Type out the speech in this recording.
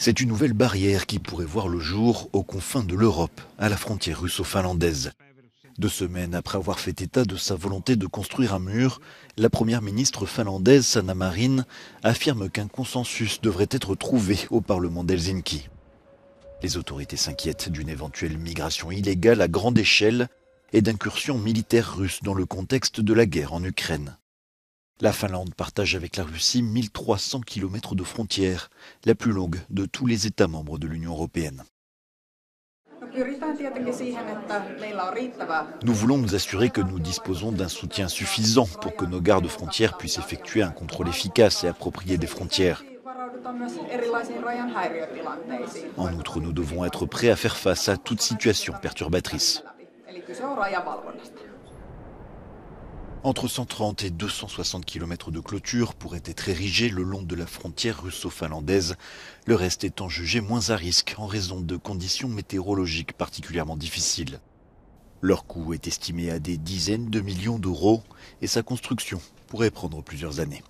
C'est une nouvelle barrière qui pourrait voir le jour aux confins de l'Europe, à la frontière russo-finlandaise. 2 semaines après avoir fait état de sa volonté de construire un mur, la première ministre finlandaise Sanna Marin affirme qu'un consensus devrait être trouvé au Parlement d'Helsinki. Les autorités s'inquiètent d'une éventuelle migration illégale à grande échelle et d'incursions militaires russes dans le contexte de la guerre en Ukraine. La Finlande partage avec la Russie 1300 km de frontière, la plus longue de tous les États membres de l'Union européenne. Nous voulons nous assurer que nous disposons d'un soutien suffisant pour que nos gardes frontières puissent effectuer un contrôle efficace et approprié des frontières. En outre, nous devons être prêts à faire face à toute situation perturbatrice. Entre 130 et 260 km de clôture pourraient être érigés le long de la frontière russo-finlandaise, le reste étant jugé moins à risque en raison de conditions météorologiques particulièrement difficiles. Leur coût est estimé à des dizaines de millions d'euros et sa construction pourrait prendre plusieurs années.